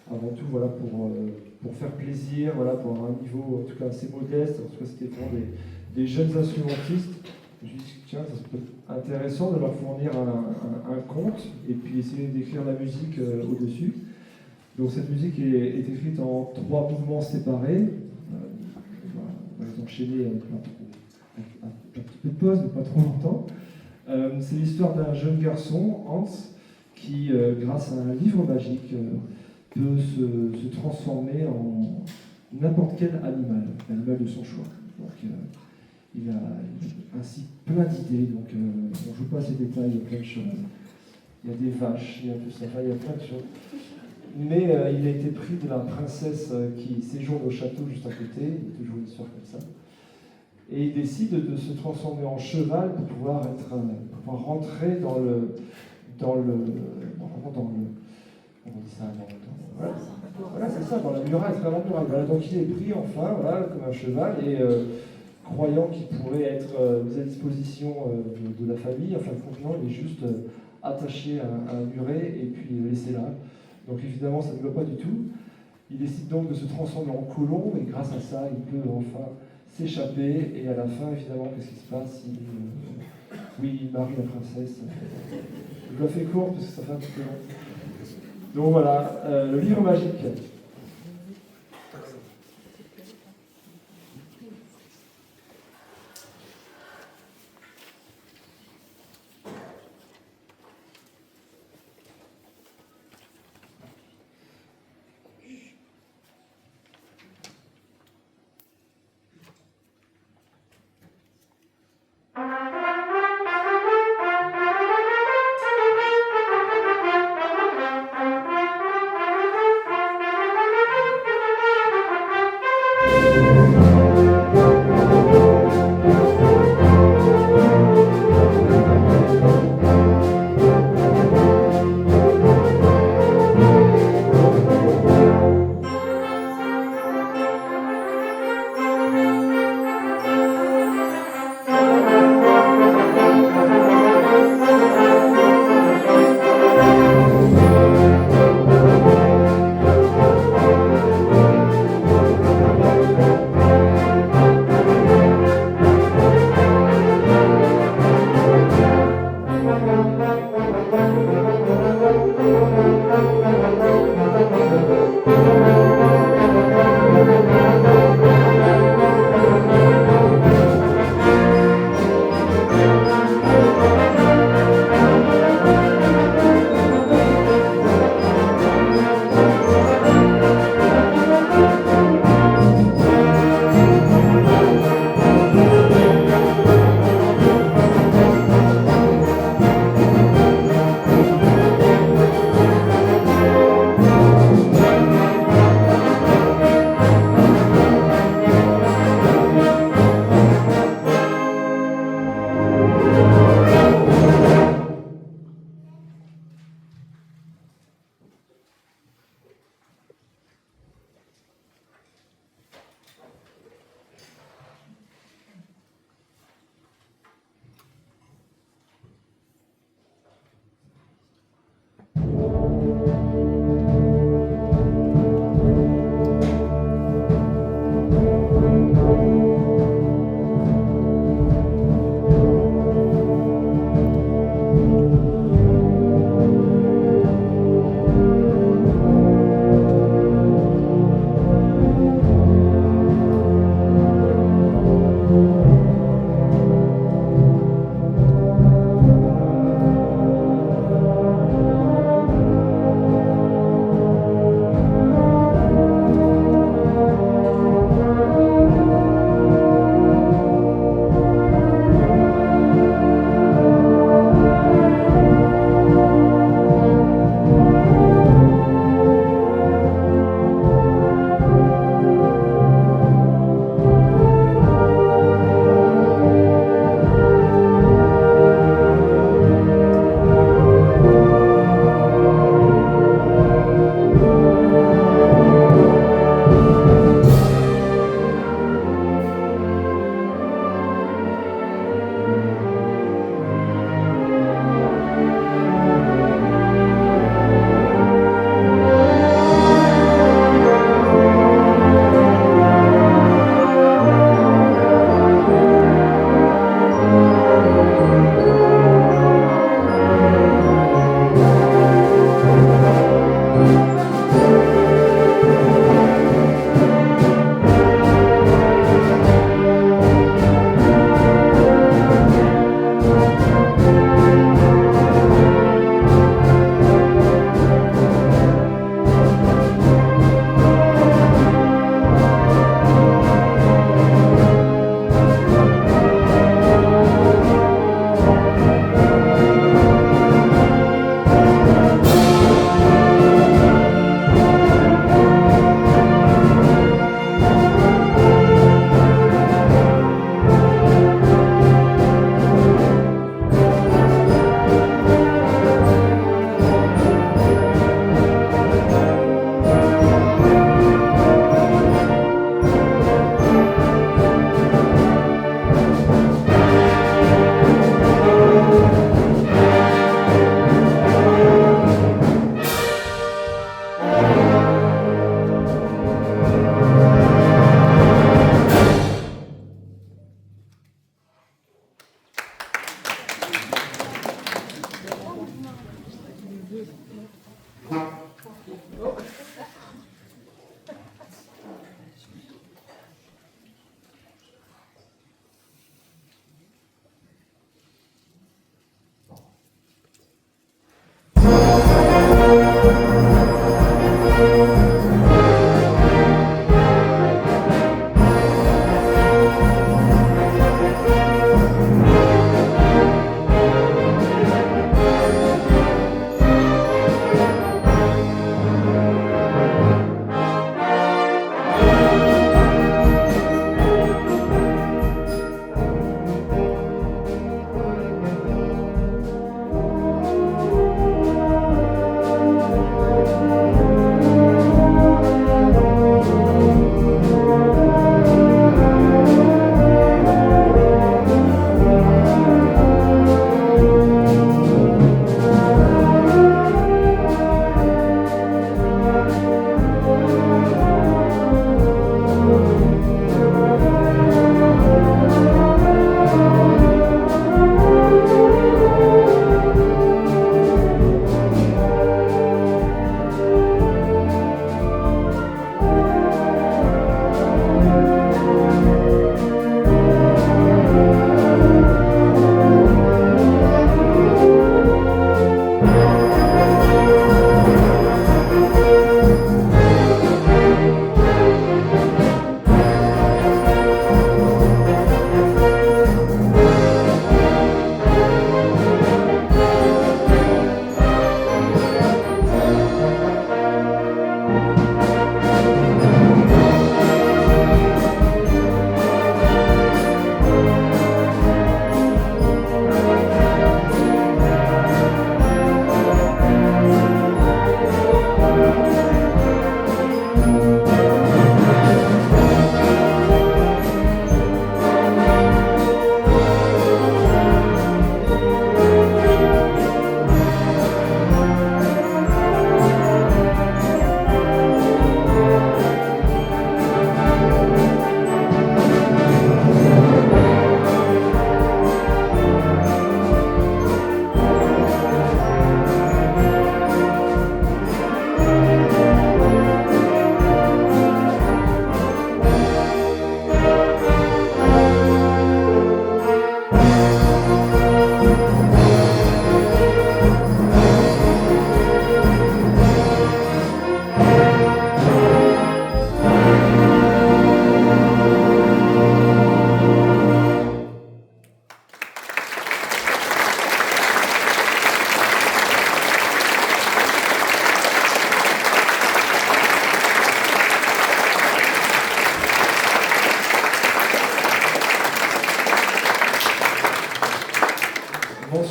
avant tout voilà, pour faire plaisir, voilà, pour avoir un niveau en tout cas assez modeste. En tout cas, c'était pour des jeunes instrumentistes. Je me suis dit, tiens, ça serait intéressant de leur fournir un conte et puis essayer d'écrire la musique au-dessus. Donc cette musique est écrite en 3 mouvements séparés. On va les enchaîner un petit peu de pause, mais pas trop longtemps. C'est l'histoire d'un jeune garçon, Hans, qui, grâce à un livre magique, peut se transformer en n'importe quel animal de son choix. Donc, il a ainsi plein d'idées, donc on ne joue pas à ces détails, il y a plein de choses. Il y a des vaches, il y a tout ça, il y a plein de choses. Mais il a été pris de la princesse qui séjourne au château juste à côté, il y a toujours une histoire comme ça. Et il décide de se transformer en cheval pour pouvoir rentrer dans le voilà, c'est ça, dans la muraille, à travers la muraille. Voilà, donc il est pris enfin, voilà, comme un cheval, et croyant qu'il pourrait être mis à disposition de la famille, enfin, confiant, il est juste attaché à un muret et puis laissé là. Donc évidemment, ça ne va pas du tout. Il décide donc de se transformer en colombe, et grâce à ça, il peut enfin s'échapper, et à la fin, évidemment, qu'est-ce qui se passe? Il marie la princesse. Je la fais courte parce que ça fait un petit peu long. Donc voilà, le livre magique.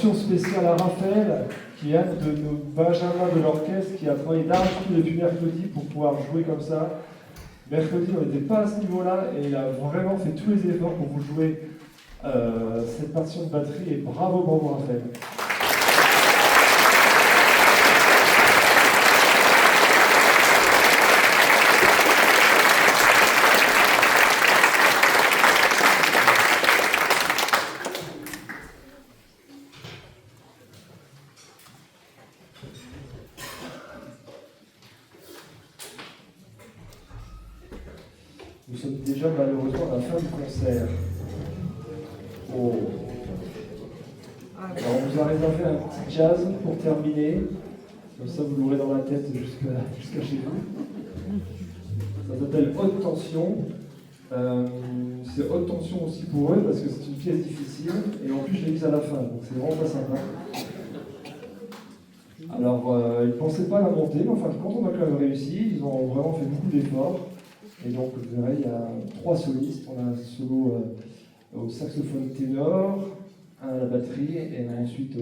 mention spéciale à Raphaël, qui est un de nos benjamins de l'orchestre, qui a travaillé d'arrache-pied depuis mercredi pour pouvoir jouer comme ça. Mercredi, on n'était pas à ce niveau-là, et il a vraiment fait tous les efforts pour vous jouer cette partition de batterie, et bravo, bravo Raphaël. Nous sommes déjà malheureusement à la fin du concert. Oh. Alors on vous a réservé un petit jazz pour terminer. Comme ça vous l'aurez dans la tête jusqu'à chez vous. Ça s'appelle Haute Tension. C'est Haute Tension aussi pour eux parce que c'est une pièce difficile. Et en plus je l'ai mise à la fin, donc c'est vraiment pas sympa. Alors ils ne pensaient pas la monter, mais enfin quand on a quand même réussi, ils ont vraiment fait beaucoup d'efforts. Et donc, vous verrez, il y a 3 solistes. On a un solo au saxophone ténor, un à la batterie et ensuite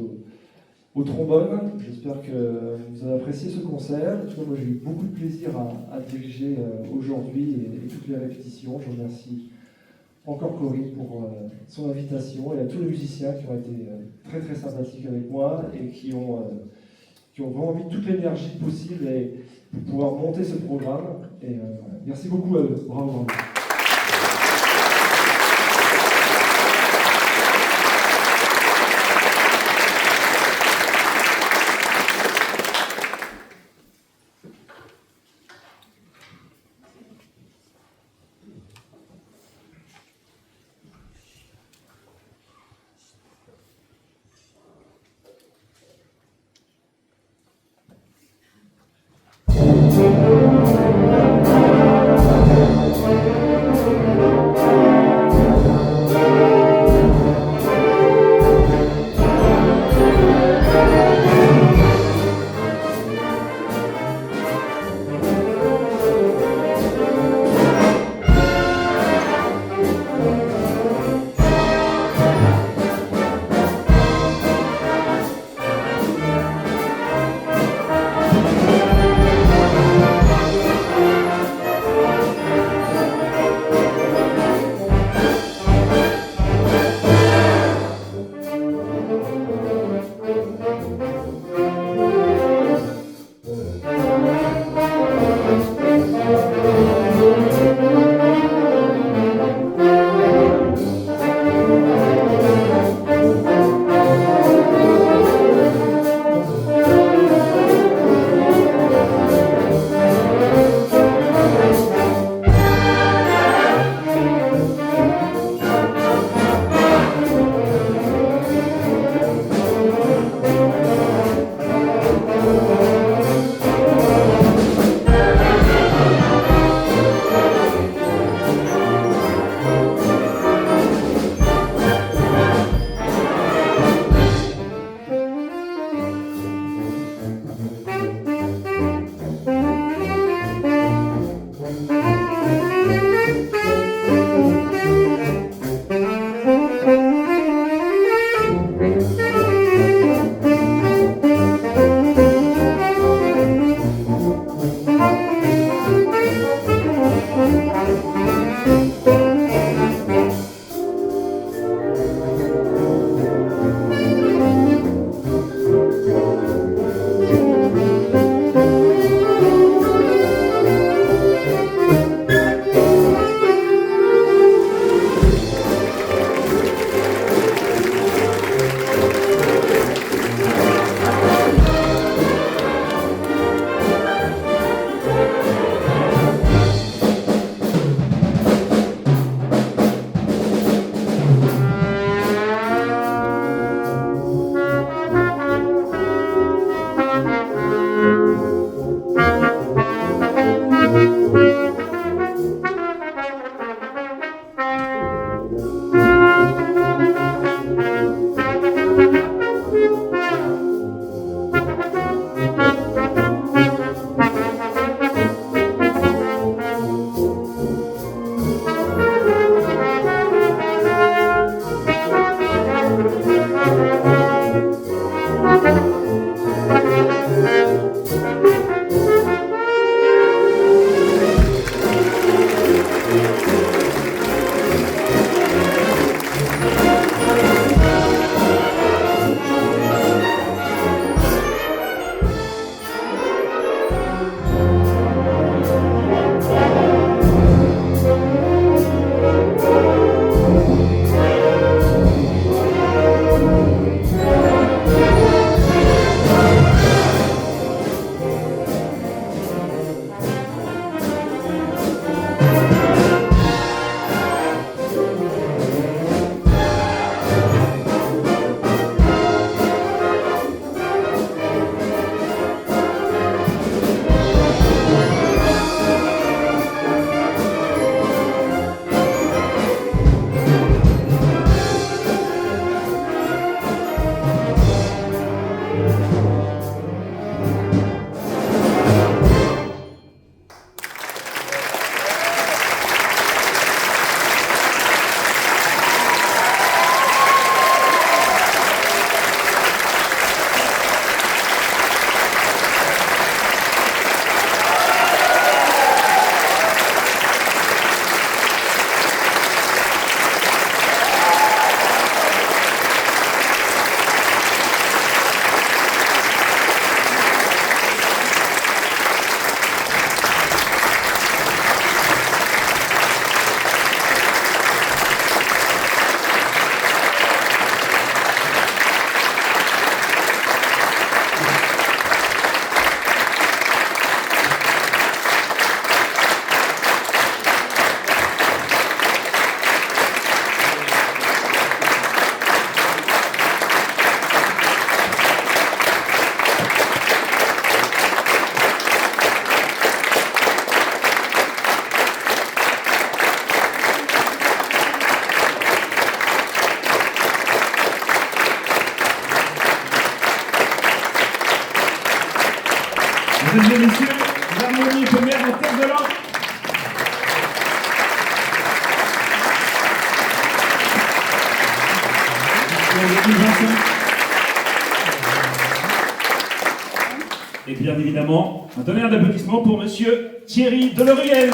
au trombone. J'espère que vous avez apprécié ce concert. En tout cas, moi, j'ai eu beaucoup de plaisir à diriger aujourd'hui et toutes les répétitions. Je remercie encore Corinne pour son invitation et à tous les musiciens qui ont été très très sympathiques avec moi et qui ont vraiment mis toute l'énergie possible pour pouvoir monter ce programme. Et merci beaucoup à eux. Bravo, bravo. 2025. Et bien évidemment, un tonnerre d'applaudissements pour Monsieur Thierry Deloriel.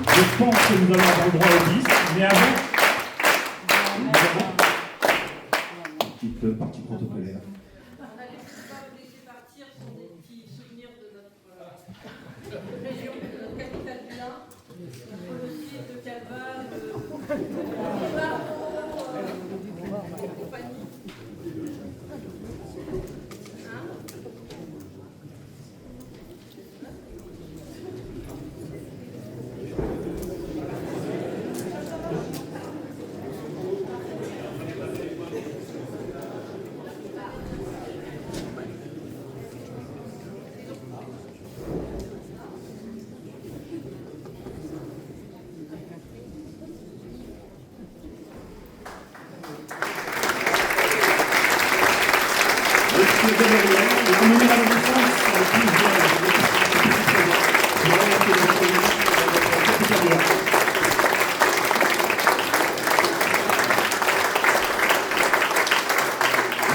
Je pense que nous allons avoir le droit au disque, mais avant, nous avons une petite partie protocolaire. On n'allait pas vous laisser partir sur des petits souvenirs de notre région, de notre capitale du Nord, entre le site de Calva, de Barreau, compagnie.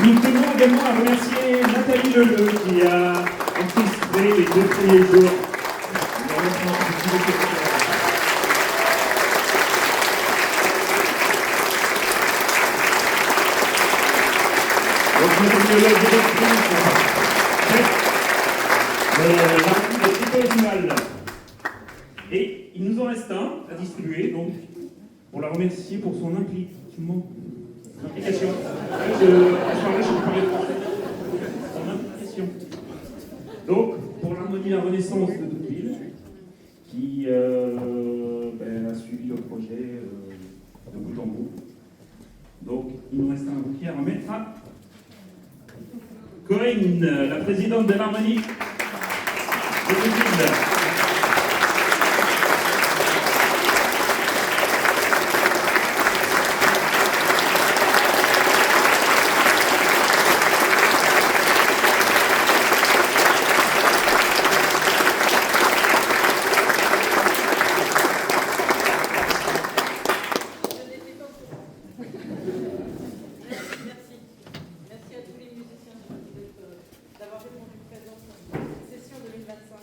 Nous tenons également à remercier Nathalie Leleu qui a orchestré les 2 premiers jours. Donc Nathalie Leleu, directrice originale. Et il nous en reste un à distribuer, donc pour la remercier pour son implication. Je parlais français. Son implication. Donc, pour l'harmonie et la renaissance de Douteville, qui a suivi le projet de bout en bout. Donc, il nous reste un bouquet à remettre à Corinne, la présidente de l'harmonie de Douteville. D'avoir répondu présent sur cette session 2025.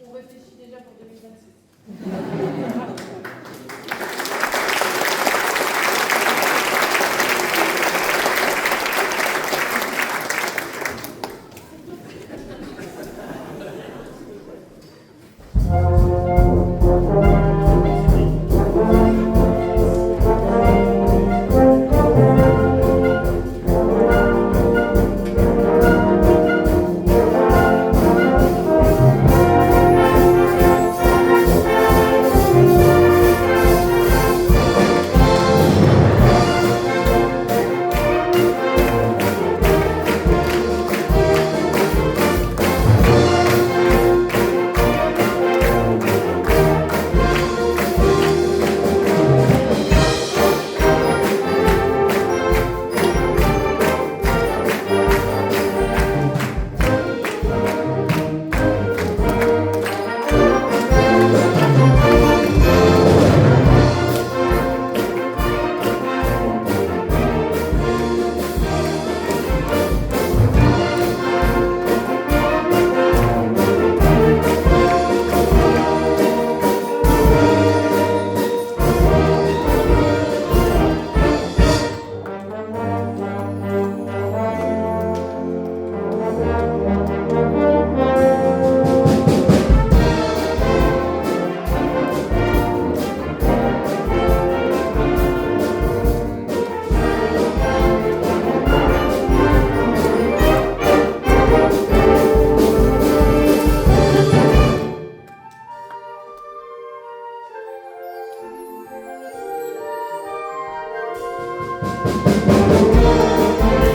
On réfléchit déjà pour 2026. Thank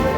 you.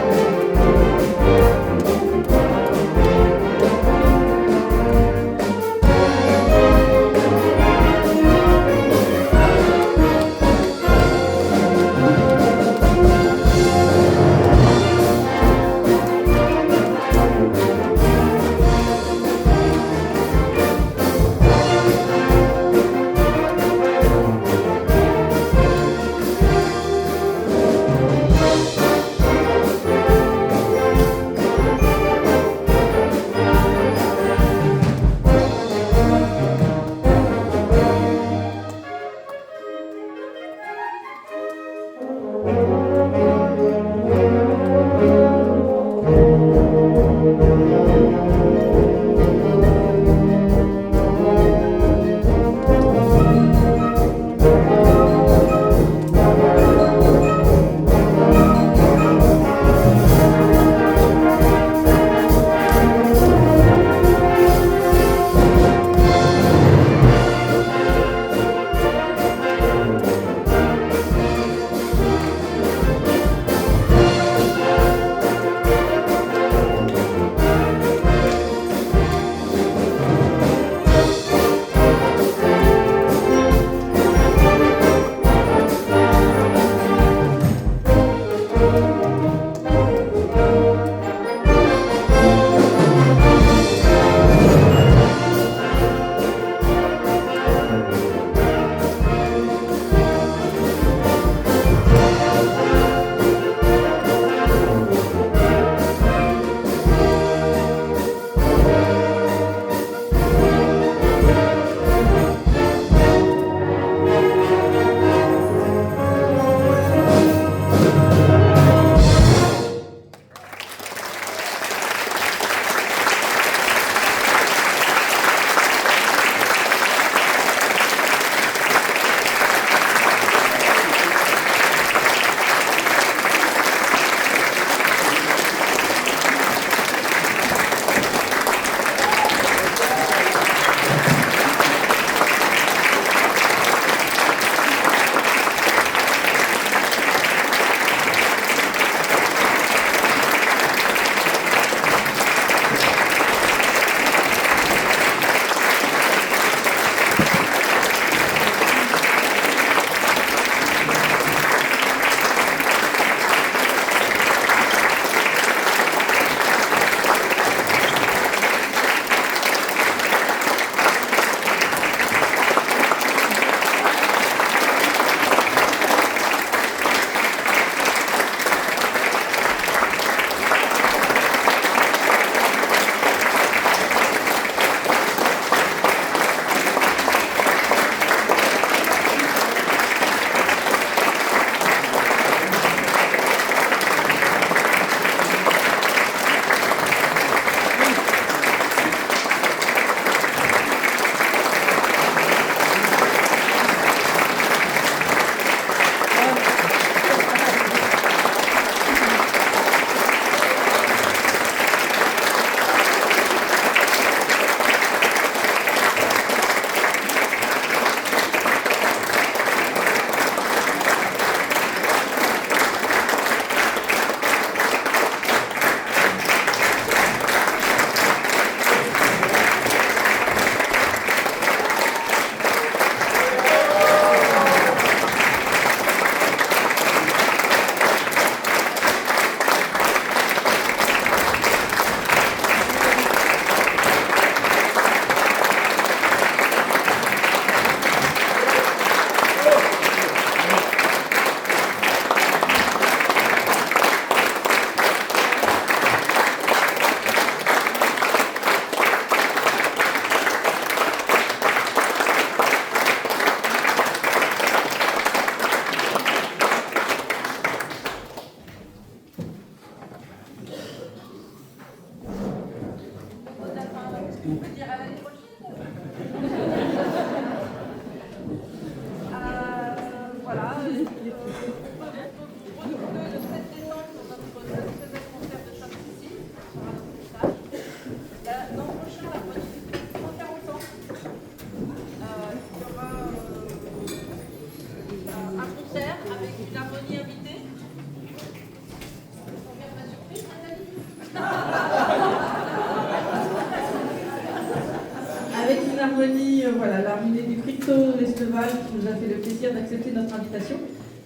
Avec une harmonie, voilà, l'harmonie du Crypto Festival qui nous a fait le plaisir d'accepter notre invitation.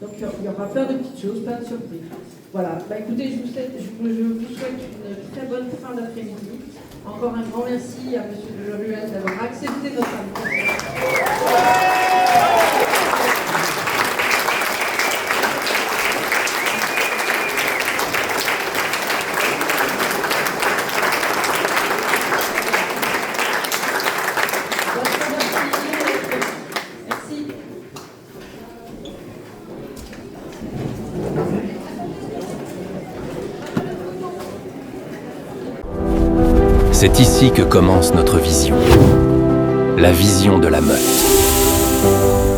Donc il y aura plein de petites choses, plein de surprises. Voilà, bah, écoutez, je vous souhaite une très bonne fin d'après-midi. Encore un grand merci à M. de Ruel d'avoir accepté notre invitation. C'est ici que commence notre vision, la vision de la meute.